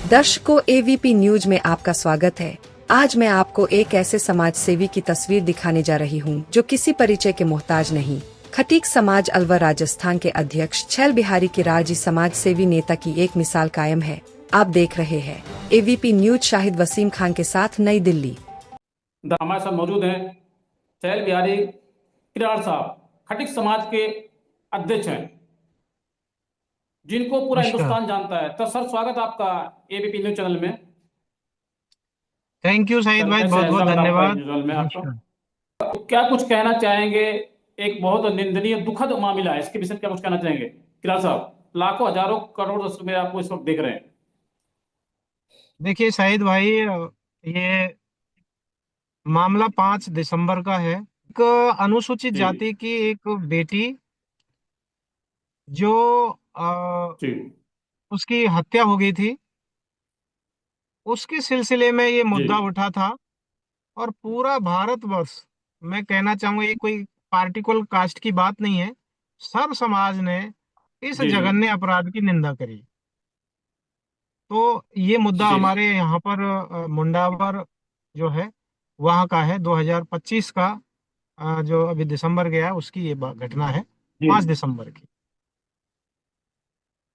दर्शकों, AVP news में आपका स्वागत है। आज मैं आपको एक ऐसे समाज सेवी की तस्वीर दिखाने जा रही हूं, जो किसी परिचय के मोहताज नहीं। खटीक समाज अलवर राजस्थान के अध्यक्ष छैल बिहारी किरार जी समाज सेवी नेता की एक मिसाल कायम है। आप देख रहे हैं एवीपी न्यूज। शाहिद वसीम खान के साथ, नई दिल्ली। हमारे साथ मौजूद हैं छैल बिहारी किरार साहब, खटीक समाज के अध्यक्ष हैं, जिनको पूरा नमस्कार। हिंदुस्तान जानता है। तो सर, स्वागत आपका एबीपी न्यूज चैनल में। थैंक यू शाहिद सर, भाई, कैसे बहुत है बहुत स्वागत आपका धन्यवाद। न्यूज चैनल में आपका। नमस्कार। तो क्या कुछ कहना चाहेंगे? एक बहुत निंदनीय दुखद मामला है, इसके विषय में क्या कुछ कहना चाहेंगे किरार साहब? लाखों हजारों करोड़ दर्शक मेरे आपको इस वक्त देख रहे हैं। देखिए शाहिद भाई, ये मामला 5 दिसंबर का है। एक अनुसूचित जी जाति की एक बेटी जो जी उसकी हत्या हो गई थी, उसके सिलसिले में ये जी मुद्दा उठा था। और पूरा भारतवर्ष, मैं कहना चाहूंगा, ये कोई पार्टिकुलर कास्ट की बात नहीं है, सर्व समाज ने इस जी जी जघन्य अपराध की निंदा करी। तो ये मुद्दा जी हमारे यहाँ पर मुंडावर जो है वहाँ का है, 2025 का, जो अभी दिसंबर गया उसकी ये घटना है, जी। 5 दिसंबर की।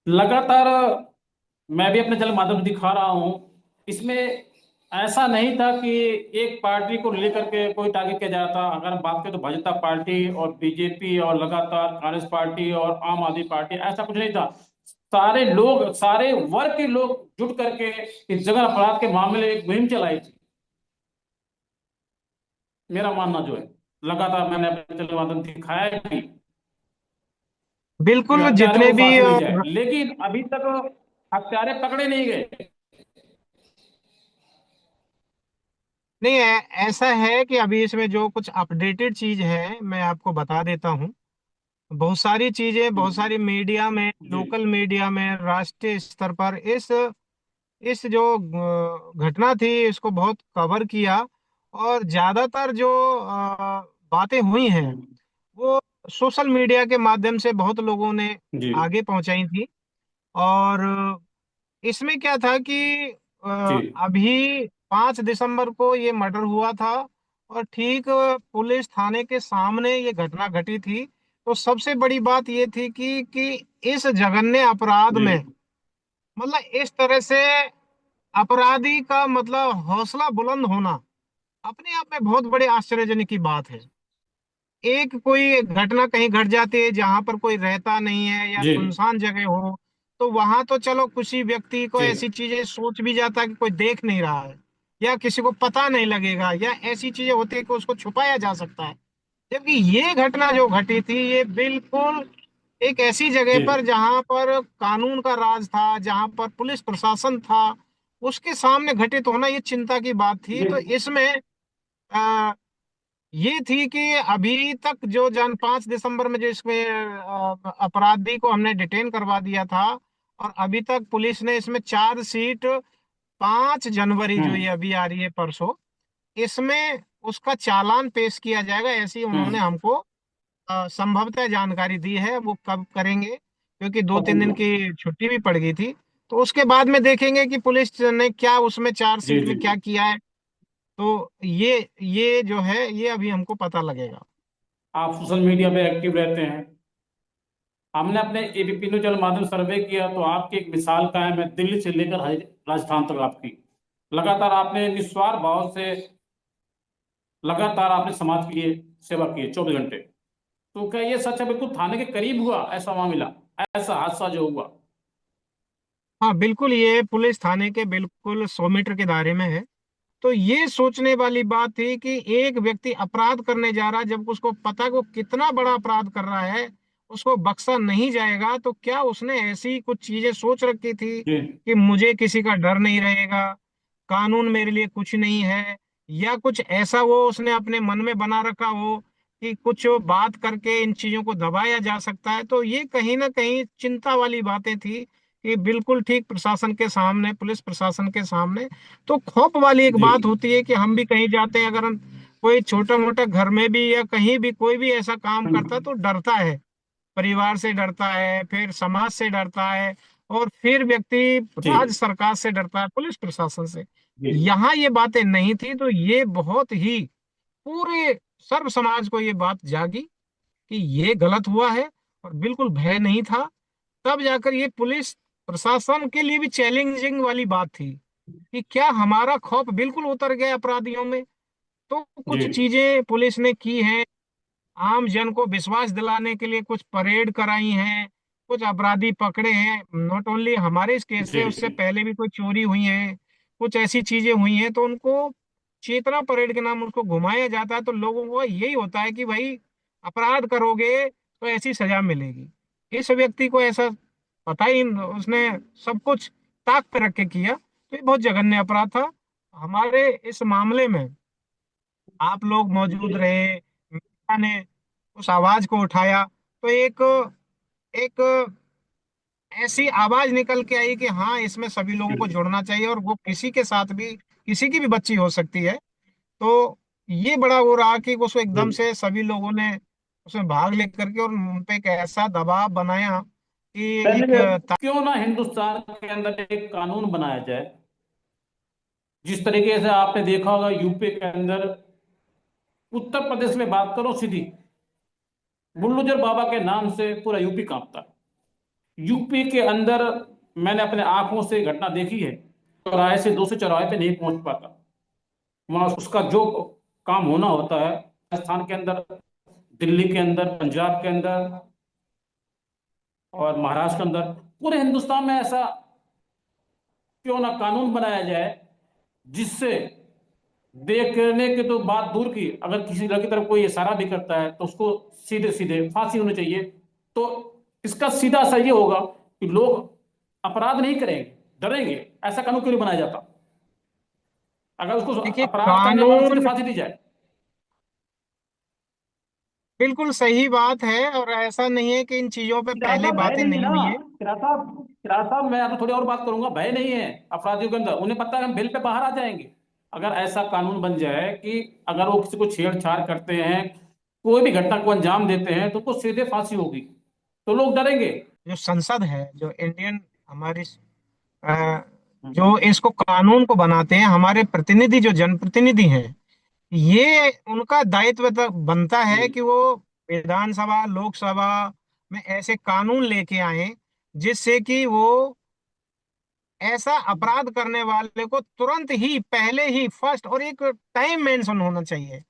लगातार मैं भी अपने जल माध्यम से दिखा रहा हूं, इसमें ऐसा नहीं था कि एक पार्टी को लेकर के कोई टारगेट किया जाता। अगर हम बात करें तो भाजपा पार्टी और बीजेपी और लगातार कांग्रेस पार्टी और आम आदमी पार्टी, ऐसा कुछ नहीं था। सारे लोग, सारे वर्ग के लोग जुट करके इस जगह अपराध के मामले में एक मुहिम चलाई थी। मेरा मानना जो है, लगातार मैंने अपने जल माध्यम से दिखाया है कि बिल्कुल, हत्यारों जितने को भी फांसी दी जाए, लेकिन अभी तक हत्यारे पकड़े नहीं गए। नहीं, ऐसा है कि अभी इसमें जो कुछ अपडेटेड चीज है मैं आपको बता देता हूँ। बहुत सारी चीजें, बहुत सारी मीडिया में, जी लोकल मीडिया में, राष्ट्रीय स्तर पर इस जो घटना थी इसको बहुत कवर किया। और ज्यादातर जो बातें हुई हैं हम्म, वो सोशल मीडिया के माध्यम से बहुत लोगों ने जी आगे पहुंचाई थी। और इसमें क्या था कि जी अभी 5 दिसंबर को ये मर्डर हुआ था, और ठीक पुलिस थाने के सामने ये घटना घटी थी। तो सबसे बड़ी बात ये थी कि इस जघन्य अपराध जी में, मतलब इस तरह से अपराधी का मतलब हौसला बुलंद होना अपने आप में बहुत बड़े आश्चर्यजनक की बात है। एक कोई घटना कहीं घट जाती है जहां पर कोई रहता नहीं है या जी सुनसान जगह हो, तो वहां तो चलो किसी व्यक्ति को जी ऐसी चीजें सोच भी जाता है कि कोई देख नहीं रहा है, या किसी को पता नहीं लगेगा, या ऐसी चीजें होती है कि उसको छुपाया जा सकता है। जबकि ये घटना जो घटी थी ये बिल्कुल एक ऐसी जगह जी पर जहां पर कानून का राज था, जहां पर पुलिस प्रशासन था, उसके सामने घटित होना ये चिंता की बात थी। जी तो इसमें ये थी कि अभी तक जो 5 दिसंबर में जो इसमें अपराधी को हमने डिटेन करवा दिया था, और अभी तक पुलिस ने इसमें चार्जशीट 5 जनवरी, जो ये हम्म अभी आ रही है परसों, इसमें उसका चालान पेश किया जाएगा, ऐसी उन्होंने हम्म। हमको संभवतः जानकारी दी है। वो कब करेंगे, क्योंकि 2-3 दिन जी की छुट्टी भी पड़ गई थी। तो उसके बाद में देखेंगे कि पुलिस ने क्या उसमें जी चार्जशीट जी। में क्या किया है। तो ये जो है ये अभी हमको पता लगेगा। आप सोशल मीडिया पे एक्टिव रहते हैं। हमने अपने एबीपी न्यूज चैनल माध्यम से सर्वे किया तो आपकी एक मिसाल कायम है, दिल्ली से लेकर राजस्थान तक आपकी। लगातार आपने निस्वार्थ भाव से, लगातार आपने समाज के लिए सेवा की है 24 घंटे। तो क्या ये सच है? बिल्कुल थाने के करीब हुआ ऐसा मामला, ऐसा हादसा जो हुआ? हाँ बिल्कुल, ये पुलिस थाने के बिल्कुल 100 मीटर के दायरे में है। तो ये सोचने वाली बात थी कि एक व्यक्ति अपराध करने जा रहा है, जब उसको पता है कि वो कितना बड़ा अपराध कर रहा है, उसको बख्शा नहीं जाएगा। तो क्या उसने ऐसी कुछ चीजें सोच रखी थी जी कि मुझे किसी का डर नहीं रहेगा, कानून मेरे लिए कुछ नहीं है, या कुछ ऐसा वो उसने अपने मन में बना रखा हो कि कुछ बात करके इन चीजों को दबाया जा सकता है। तो ये कहीं ना कहीं चिंता वाली बातें थी कि बिल्कुल ठीक प्रशासन के सामने, पुलिस प्रशासन के सामने। तो खौफ वाली एक जी बात होती है कि हम भी कहीं जाते हैं, अगर हम कोई छोटा मोटा घर में भी या कहीं भी कोई भी ऐसा काम करता है हम्म, तो डरता है, परिवार से डरता है, फिर समाज से डरता है, और फिर व्यक्ति जी राज्य सरकार से डरता है, पुलिस प्रशासन से। जी यहाँ ये बातें नहीं थी, तो ये बहुत ही पूरे सर्व समाज को ये बात जागी कि ये गलत हुआ है, और बिल्कुल भय नहीं था। तब जाकर ये पुलिस प्रशासन के लिए भी चैलेंजिंग वाली बात थी कि क्या हमारा खौफ बिल्कुल उतर गया अपराधियों में। तो जी कुछ चीजें पुलिस ने की हैं, आम जन को विश्वास दिलाने के लिए कुछ परेड कराई हैं, कुछ अपराधी पकड़े हैं। नॉट ओनली हमारे इस केस से, जी उससे पहले भी कोई चोरी हुई है, कुछ ऐसी चीजें हुई हैं, तो उनको चेतना परेड के नाम उसको घुमाया जाता है। तो लोगों को यही होता है कि भाई अपराध करोगे तो ऐसी सजा मिलेगी। इस व्यक्ति को ऐसा पता ही, उसने सब कुछ ताक पे रख के किया, तो ये बहुत जघन्य अपराध था। हमारे इस मामले में आप लोग मौजूद रहे, मीडिया ने उस आवाज को उठाया, तो एक एक ऐसी आवाज निकल के आई कि हाँ, इसमें सभी लोगों को जुड़ना चाहिए, और वो किसी के साथ भी, किसी की भी बच्ची हो सकती है। तो ये बड़ा वो रहा कि उसको एकदम जी। से सभी लोगों ने उसमें भाग लेकर के, और उन पे एक ऐसा दबाव बनाया कि एक पहले क्यों ना हिंदुस्तान के अंदर एक कानून बनाया जाए, जिस तरीके से आपने देखा होगा यूपी के अंदर, उत्तर प्रदेश में बात करो सीधी, बुल्लूजर बाबा के नाम से पूरा यूपी कांपता। यूपी के अंदर मैंने अपने आंखों से घटना देखी है, चौराहे से दूसरे चौराहे पे नहीं पहुंच पाता, वहां उसका जो काम होना होता है, राजस्थान के अंदर, दिल्ली के अंदर, पंजाब के अंदर और महाराष्ट्र के अंदर, पूरे हिंदुस्तान में ऐसा क्यों ना कानून बनाया जाए जिससे देखने की तो बात दूर की, अगर किसी लड़की तरफ कोई इशारा भी करता है तो उसको सीधे सीधे फांसी होनी चाहिए। तो इसका सीधा असर ये होगा कि लोग अपराध नहीं करेंगे, डरेंगे। ऐसा कानून क्यों नहीं बनाया जाता? अगर उसको देखिए, अपराध करने वाले को सीधे कानून फांसी दी जाए। बिल्कुल सही बात है, और ऐसा नहीं है कि इन चीजों पे किराता पहले भय बातें नहीं है नहीं ना। हुई है। किराता मैं आपको थोड़ी और बात करूंगा, भय नहीं है अपराधियों के अंदर, उन्हें पता है हम बेल पे बाहर आ जाएंगे। अगर ऐसा कानून बन जाए कि अगर वो किसी को छेड़छाड़ करते हैं, कोई भी घटना को अंजाम देते हैं, तो उनको सीधे फांसी होगी, तो लोग डरेंगे। जो संसद है, जो इंडियन हमारी अ, हम्म जो इसको कानून को बनाते हैं, हमारे प्रतिनिधि जो जनप्रतिनिधि हैं, ये उनका दायित्व तो बनता है जी कि वो विधानसभा, लोकसभा में ऐसे कानून लेके आए जिससे कि वो ऐसा अपराध करने वाले को तुरंत ही, पहले ही, फर्स्ट, और एक टाइम मेंशन होना चाहिए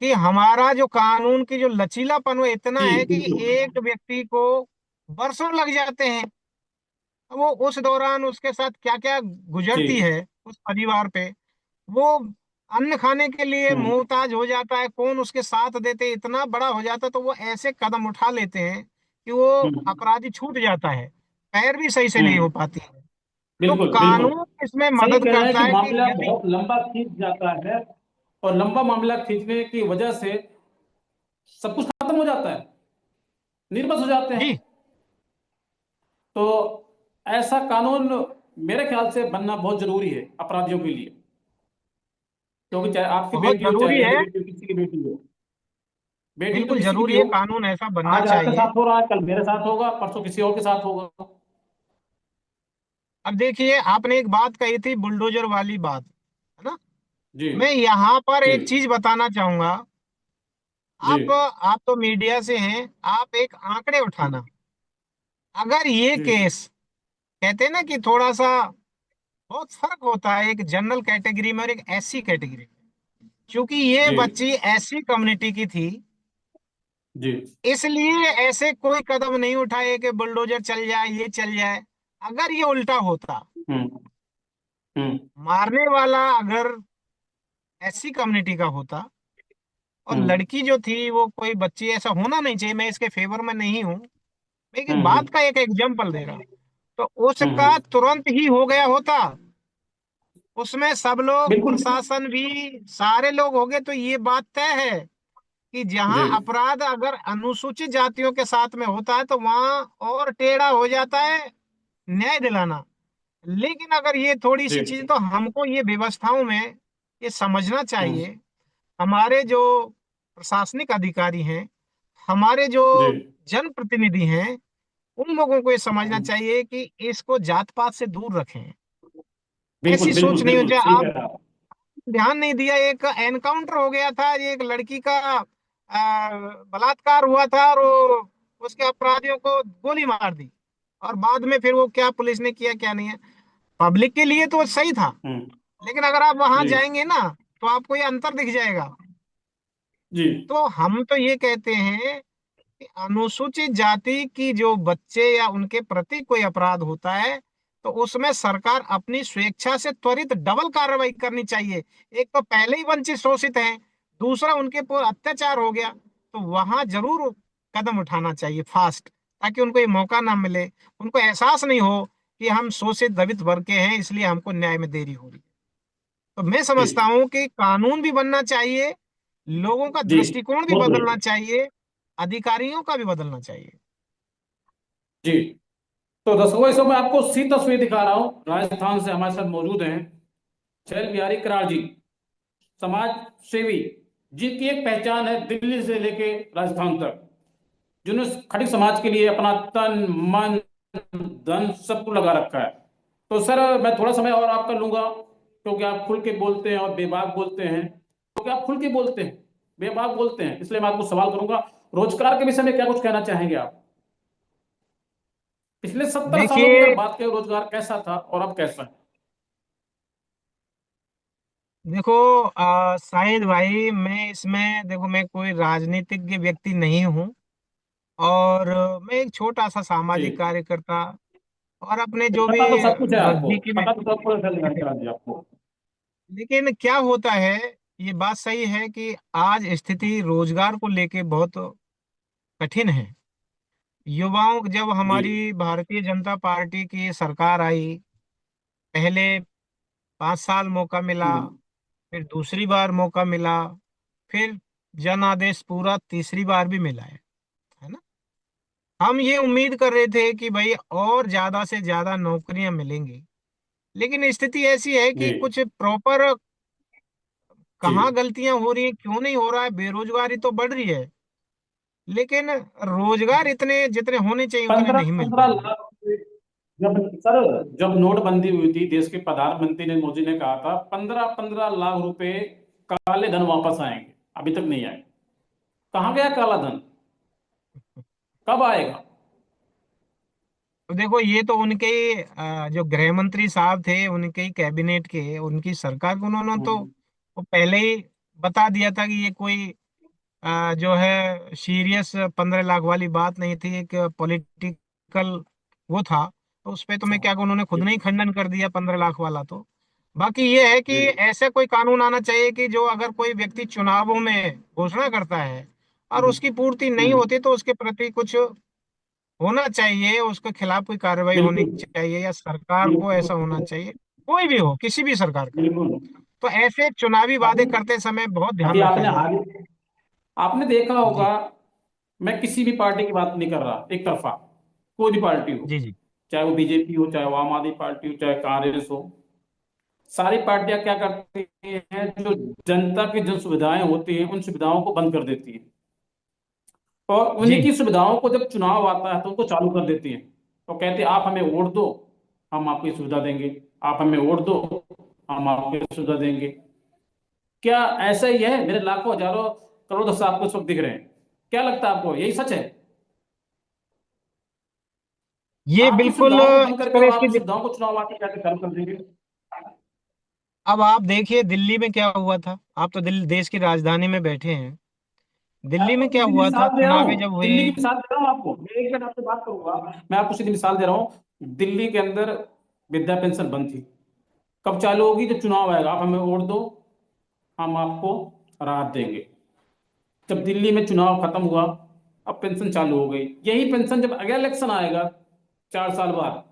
कि हमारा जो कानून की जो लचीलापन वो इतना जी है कि बिल्कुल। एक व्यक्ति को वर्षों लग जाते हैं। वो उस दौरान उसके साथ क्या क्या जी गुजरती है उस परिवार पे, वो अन्न खाने के लिए हम्म मोहताज हो जाता है, कौन उसके साथ देते, इतना बड़ा हो जाता है, तो वो ऐसे कदम उठा लेते हैं कि वो हम्म अपराधी छूट जाता है, पैर भी सही से नहीं हो हम्म पाती है। तो बिल्कुल बिल्कुल। कानून इसमें सही मदद कह रहे हैं करता कि है कि मामला यदि, बहुत लंबा खींच जाता है, और लंबा मामला खींचने की वजह से सब कुछ खत्म हो जाता है, निर्बस हो जाते हैं। जी, तो ऐसा कानून मेरे ख्याल से बनना बहुत जरूरी है अपराधियों के लिए, क्योंकि चाहे आपकी बहुत बेटी हो, चाहे जरूरी मेरी है, बेटी हो, किसी की बेटी हो, बेटी तो बिल्कुल किसी की भी जरूरी है, हो, कानून ऐसा बनना आज आपके चाहिए। साथ हो रहा है, कल मेरे साथ होगा, परसों किसी और के साथ होगा। अब देखिए, आपने एक बात कही थी बुलडोजर वाली बात, है ना। जी मैं यहाँ पर जी एक चीज बताना चाहूंगा। जी आप तो मीडिया से हैं, आप एक आंकड़े उठाना। अगर ये जी केस, कहते हैं ना कि थोड़ा सा बहुत फर्क होता है एक जनरल कैटेगरी में और एक एससी कैटेगरी में, क्योंकि ये जी बच्ची एससी कम्युनिटी की थी, जी इसलिए ऐसे कोई कदम नहीं उठाए कि बुलडोजर चल जाए, ये चल जाए। अगर ये उल्टा होता, हम्म हम्म मारने वाला अगर एससी कम्युनिटी का होता, और हम्म लड़की जो थी वो कोई बच्ची, ऐसा होना नहीं चाहिए, मैं इसके फेवर में नहीं हूँ, लेकिन बात हम्म का एक एग्जाम्पल दे रहा हूँ, तो उसका हम्म तुरंत ही हो गया होता। उसमें सब लोग, बिल्कुल। प्रशासन भी, सारे लोग हो गए, तो ये बात तय है कि जी जहां अपराध अगर अनुसूचित जातियों के साथ में होता है तो वहां और टेढ़ा हो जाता है न्याय दिलाना। लेकिन अगर ये थोड़ी जी सी चीज, तो हमको ये व्यवस्थाओं में ये समझना हम्म चाहिए, हमारे जो प्रशासनिक अधिकारी हैं, हमारे जो जी जनप्रतिनिधि हैं, उन लोगों को ये समझना हम्म, चाहिए कि इसको जात पात से दूर रखें। बिल्कुल ऐसी सोच बिल्कुल नहीं हो बिल्कुल जाए। सही कह आप रहे हैं आप। ध्यान नहीं दिया, एक एनकाउंटर हो गया था, एक लड़की का बलात्कार हुआ था और वो उसके अपराधियों को गोली मार दी, और बाद में फिर वो क्या पुलिस ने किया क्या नहीं है। पब्लिक के लिए तो सही था, हम्म। लेकिन अगर आप वहां जी जाएंगे ना तो आपको ये अंतर दिख जाएगा। जी तो हम तो ये कहते हैं कि अनुसूचित जाति की जो बच्चे या उनके प्रति कोई अपराध होता है तो उसमें सरकार अपनी स्वेच्छा से त्वरित डबल कार्रवाई करनी चाहिए। एक तो पहले ही वंचित शोषित हैं, दूसरा उनके पर अत्याचार हो गया, तो वहां जरूर कदम उठाना चाहिए फास्ट, ताकि उनको ये मौका ना मिले, उनको एहसास नहीं हो कि हम शोषित दलित वर्ग के हैं इसलिए हमको न्याय में देरी हो रही है। तो मैं समझता जी हूँ कि कानून भी बनना चाहिए, लोगों का जी दृष्टिकोण भी बहुत बदलना बढ़िया। चाहिए, अधिकारियों का भी बदलना चाहिए। जी तो दर्शकों इस समय मैं आपको सी तस्वीर दिखा रहा हूँ, राजस्थान से हमारे साथ मौजूद हैं छैल बिहारी करार जी, समाज सेवी, जिनकी एक पहचान है दिल्ली से लेके राजस्थान तक, जिन्होंने खड़ी समाज के लिए अपना तन मन धन सब कुछ लगा रखा है। तो सर मैं थोड़ा समय और आपका लूंगा, क्योंकि आप खुल के बोलते हैं और बेबाक बोलते हैं, क्योंकि आप खुल के बोलते हैं बेबाक बोलते हैं, इसलिए मैं आपको सवाल करूंगा रोजगार के विषय में क्या कुछ कहना चाहेंगे आप। पिछले 70 सालों की अगर देखिए, बात करें रोजगार कैसा था और अब कैसा है। देखो शाहिद भाई, मैं इसमें देखो, मैं कोई राजनीतिज्ञ व्यक्ति नहीं हूँ, और मैं एक छोटा सा सामाजिक जी कार्यकर्ता, और अपने जो भी पता तो सब कुछ है आपको, नजदीकी में पता तो सब कुछ है जी आपको। लेकिन क्या होता है, ये बात सही है कि आज स्थिति रोजगार को लेके बहुत कठिन है। युवाओं जब जी हमारी भारतीय जनता पार्टी की सरकार आई, पहले 5 साल मौका मिला, हम्म, फिर दूसरी बार मौका मिला, फिर जन आदेश पूरा तीसरी बार भी मिला है ना। हम ये उम्मीद कर रहे थे कि भाई और ज्यादा से ज्यादा नौकरियां मिलेंगी, लेकिन स्थिति ऐसी है जी कि कुछ प्रॉपर जी कहाँ गलतियां हो रही हैं, क्यों नहीं हो रहा है, बेरोजगारी तो बढ़ रही है, लेकिन रोजगार इतने जितने होने चाहिए उतने पंद्रह नहीं मिल पंद्रह पा रहे हैं। लाख जब सर जब नोटबंदी हुई थी, देश के प्रधानमंत्री ने मोदी ने कहा था 15-15 लाख रुपए काले धन वापस आएंगे, अभी तक नहीं आए। कहाँ गया काला धन, कब आएगा। तो देखो, ये तो उनके ही, जो गृह मंत्री साहब थे, उनके ही कैबिनेट के, उनकी सरकार को उन्होंने तो हम्म, वो पहले ही बता दिया था कि ये कोई जो है सीरियस 15 लाख वाली बात नहीं थी, एक पॉलिटिकल वो था। तो उस पे तो मैं अच्छा क्या कहूँ, उन्होंने खुद जी ने ही खंडन कर दिया 15 लाख वाला तो। बाकी ये है कि जी ऐसा कोई कानून आना चाहिए कि जो अगर कोई व्यक्ति चुनावों में घोषणा करता है और हम्म, उसकी पूर्ति नहीं हम्म, होती तो उसके प्रति कुछ होना चाहिए, उसके खिलाफ कोई कार्रवाई होनी बिल्कुल चाहिए, या सरकार को ऐसा होना बिल्कुल चाहिए, कोई भी हो, किसी भी सरकार का। बिल्कुल। तो ऐसे चुनावी वादे अभी करते समय बहुत अभी ध्यान रखा आपने जाए। हाल आपने देखा होगा, जी मैं किसी भी पार्टी की बात नहीं कर रहा एक तरफा, कोई भी पार्टी हो, जी जी चाहे वो बीजेपी हो, चाहे वो आम आदमी पार्टी हो, चाहे कांग्रेस हो, सारी पार्टियां क्या करती हैं, जो जनता की जो सुविधाएं होती हैं उन सुविधाओं को बंद कर देती हैं, और उन्हीं जी। की सुविधाओं को जब चुनाव आता है तो उनको चालू कर देती हैं। तो कहते हैं आप हमें वोट दो, हम आपकी सुविधा देंगे, आप हमें वोट दो, हम आपकी सुविधा देंगे। क्या ऐसा ही है, मेरे लाखों हजारों करोड़ दस आपको इस वक्त दिख रहे हैं, क्या लगता है आपको यही सच है। ये आपकी बिल्कुल सुविधाओं को बंद इस करके तरह और की आपकी सुविधाओं को चुनाव आके कैसे चालू कर देंगे। अब आप देखिए दिल्ली में क्या हुआ था, आप तो दिल्ली देश की राजधानी में बैठे हैं। मैं दिल्ली आपको में क्या सीधी हुआ था, मिसाल दे रहा चुनावी हूँ, जब दिल्ली हुए। की मिसाल दे रहा हूँ आपको, मैं एक मिनट आपसे बात करूंगा। मैं आपको सीधी मिसाल दे रहा हूँ, दिल्ली के अंदर विद्या पेंशन बंद थी, कब चालू होगी, जब चुनाव आएगा, आप हमें वोट दो, हम आपको राहत देंगे। जब दिल्ली में चुनाव खत्म हुआ, अब पेंशन चालू हो गई। यही पेंशन जब अगला इलेक्शन आएगा 4 साल बाद,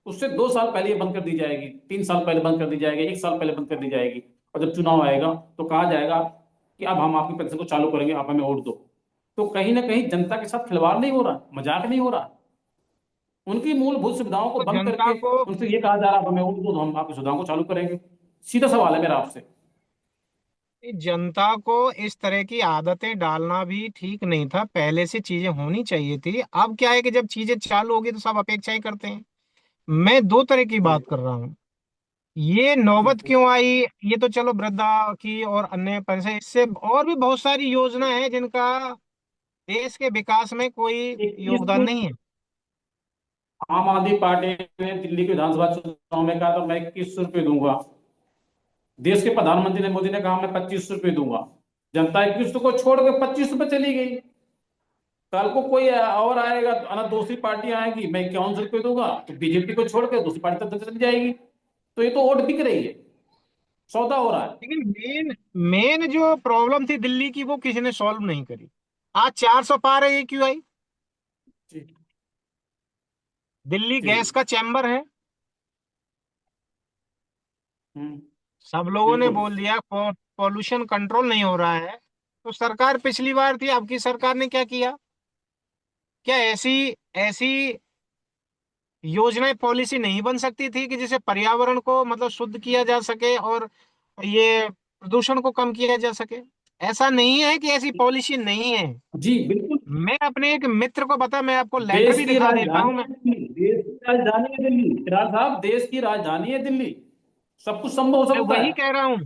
उससे 2 साल पहले ये बंद कर दी जाएगी, 3 साल पहले बंद कर दी जाएगी, 1 साल पहले बंद कर दी जाएगी। और जब चुनाव आएगा तो कहा जाएगा कि अब हम आपकी पेंशन को चालू करेंगे, आप हमें वोट दो। तो कहीं ना कहीं जनता के साथ खिलवाड़ नहीं हो रहा, मजाक नहीं हो रहा, उनकी मूलभूत सुविधाओं को तो बंद जनता करके को उनसे ये कहा जा रहा है, अब हमें वोट दो तो हम आपकी सुविधाओं को चालू करेंगे। सीधा सवाल है मेरा आपसे। जनता को इस तरह की आदतें डालना भी ठीक नहीं था, पहले से चीजें होनी चाहिए थी। अब क्या है कि जब चीजें चालू होगी तो सब अपेक्षाएं करते हैं। मैं दो तरह की जी बात कर रहा हूँ। ये जी नौबत क्यों आई, ये तो चलो वृद्धा की और अन्य पैसे, इससे और भी बहुत सारी योजना है जिनका देश के विकास में कोई 21 योगदान नहीं है। आम आदमी पार्टी ने दिल्ली के विधानसभा चुनाव में कहा था मैं 21 रुपये दूंगा। देश के प्रधानमंत्री ने मोदी ने कहा मैं 25 रुपये दूंगा। जनता 21 को छोड़ के 25 रुपये चली गई। कल को कोई और आएगा तो दूसरी पार्टी आएगी मैं 51 रुपये दूंगा तो बीजेपी को छोड़ के दूसरी पार्टी तक चली जाएगी। तो ये तो वोट बिक रही है, सौदा हो रहा है। लेकिन मेन मेन जो प्रॉब्लम थी दिल्ली की, वो किसी ने सॉल्व नहीं करी। आज 400 पार है, ये क्यों आई? जी दिल्ली जी। गैस का चैम्बर है। हम्म। सब लोगों ने बिल्कुल। बोल दिया पॉल्यूशन कंट्रोल नहीं हो रहा है। तो सरकार पिछली बार थी, अब की सरकार ने क्या किया? क्या ऐसी ऐसी योजनाएं, पॉलिसी नहीं बन सकती थी कि जिसे पर्यावरण को मतलब शुद्ध किया जा सके और ये प्रदूषण को कम किया जा सके? ऐसा नहीं है कि ऐसी पॉलिसी नहीं है। जी बिल्कुल। मैं अपने एक मित्र को बता, मैं आपको लेटर देश भी की दिखा देता हूँ राजधानी मैं। है दिल्ली, देश की राजधानी है दिल्ली, फिलहाल साहब देश की राजधानी है दिल्ली। सब कुछ संभव हो मैं सकता वही है। कह रहा हूँ।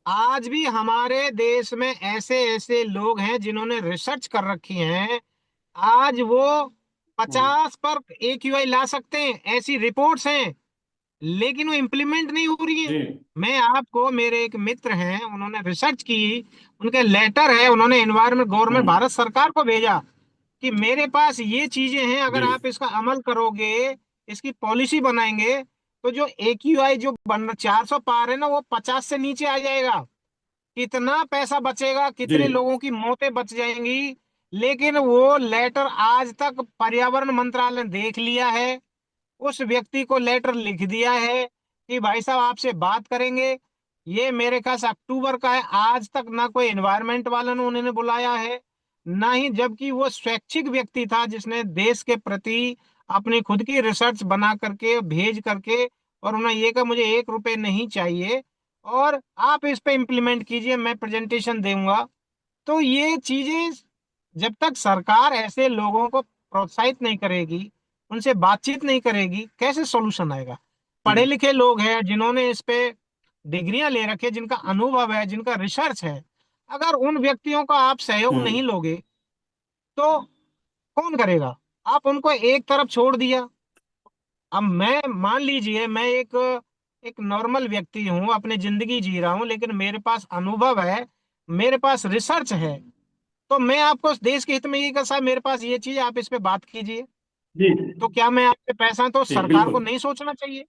आज भी हमारे देश में ऐसे ऐसे लोग हैं जिन्होंने रिसर्च कर रखी है। आज वो हम्म। 50 पर AQI ला सकते हैं, ऐसी रिपोर्ट्स हैं। लेकिन वो इम्प्लीमेंट नहीं हो रही है। जी मैं आपको, मेरे एक मित्र हैं, उन्होंने रिसर्च की, उनके लेटर है, उन्होंने एनवायरमेंट गवर्नमेंट हम्म। भारत सरकार को भेजा कि मेरे पास ये चीजें हैं, अगर जी आप इसका अमल करोगे, इसकी पॉलिसी बनाएंगे, तो जो AQI जो बन 400 पार है ना, वो 50 से नीचे आ जाएगा। कितना पैसा बचेगा, जी कितने लोगों की मौतें बच जाएंगी। लेकिन वो लेटर आज तक पर्यावरण मंत्रालय ने देख लिया है। उस व्यक्ति को लेटर लिख दिया है कि भाई साहब आपसे बात करेंगे। ये मेरे ख्याल से अक्टूबर का है, आज तक ना कोई एनवायरमेंट वाला ने उन्होंने बुलाया है, ना ही, जबकि वो स्वैच्छिक व्यक्ति था जिसने देश के प्रति अपनी खुद की रिसर्च बना करके भेज करके, और उन्होंने ये कहा मुझे 1 रुपए नहीं चाहिए और आप इस पे इम्प्लीमेंट कीजिए, मैं प्रेजेंटेशन दूंगा। तो ये चीजें, जब तक सरकार ऐसे लोगों को प्रोत्साहित नहीं करेगी, उनसे बातचीत नहीं करेगी, कैसे सॉल्यूशन आएगा? जी पढ़े लिखे लोग हैं जिन्होंने इस पे डिग्रियां ले रखी है, जिनका अनुभव है, जिनका रिसर्च है, अगर उन व्यक्तियों का आप सहयोग हम्म। नहीं लोगे तो कौन करेगा? आप उनको एक तरफ छोड़ दिया। अब मैं, मान लीजिए मैं एक नॉर्मल व्यक्ति हूँ, अपनी जिंदगी जी रहा हूँ, लेकिन मेरे पास अनुभव है, मेरे पास रिसर्च है। तो मैं आपको देश के हित में ये कहा, साहब मेरे पास ये चीज है, आप इस पे बात कीजिए। जी तो क्या मैं आपसे पैसा, तो जी सरकार को बिल्कुल। नहीं सोचना चाहिए?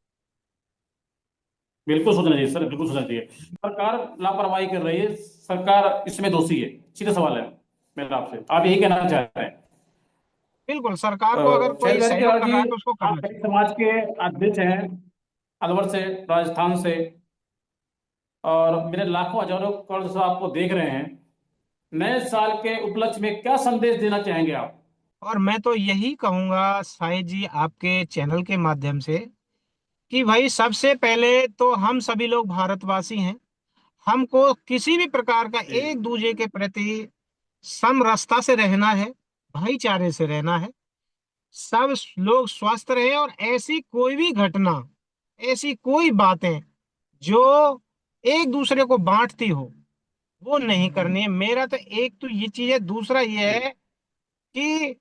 बिल्कुल सोचना चाहिए सर, बिल्कुल सोचना चाहिए। सरकार लापरवाही कर रही है, सरकार इसमें दोषी है। सीधा सवाल है मेरा आपसे, आप यही कहना चाह रहे हैं? बिल्कुल, सरकार को अगर कोई शैलजारी सहयोग केराल कर जी, रहा है तो उसको आप करना कई चाहिए। समाज के अध्यक्ष हैं, अलवर से, राजस्थान से, और मेरे लाखों हजारों करोड़ से आपको देख रहे हैं। नए साल के उपलक्ष्य में क्या संदेश देना चाहेंगे आप? और मैं तो यही कहूंगा शाहिद जी, आपके चैनल के माध्यम से, कि भाई सबसे पहले तो हम सभी लोग भारतवासी हैं। हमको किसी भी प्रकार का जी एक दूसरे के प्रति समरसता से रहना है, भाईचारे से रहना है। सब लोग स्वस्थ रहे, और ऐसी कोई भी घटना, ऐसी कोई बातें जो एक दूसरे को बांटती हो, वो नहीं करनी है। मेरा तो एक तो ये चीज है, दूसरा ये जी है कि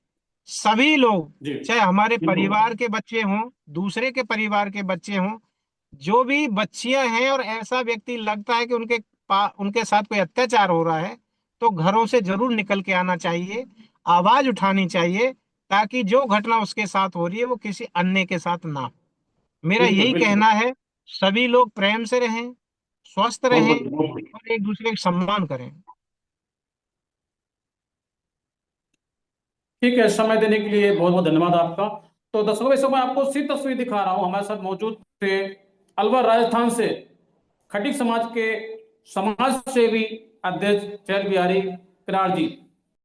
सभी लोग, जी चाहे हमारे बिल्कुल। परिवार के बच्चे हों, दूसरे के परिवार के बच्चे हों, जो भी बच्चियां हैं और ऐसा व्यक्ति लगता है कि उनके साथ कोई अत्याचार हो रहा है, तो घरों से जरूर निकल के आना चाहिए, आवाज उठानी चाहिए, ताकि जो घटना उसके साथ हो रही है वो किसी अन्य के साथ ना हो। मेरा बिल्कुल यही बिल्कुल। कहना है। सभी लोग प्रेम से रहें, स्वस्थ बहुत रहें, बढ़िया, बहुत बढ़िया। और एक दूसरे का सम्मान करें। ठीक है, समय देने के लिए बहुत बहुत धन्यवाद आपका। तो दर्शकों, इस समय आपको सी तस्वीर दिखा रहा हूं, हमारे साथ मौजूद थे अलवर राजस्थान से खटीक समाज के समाज सेवी अध्यक्ष चैल बिहारी करार जी।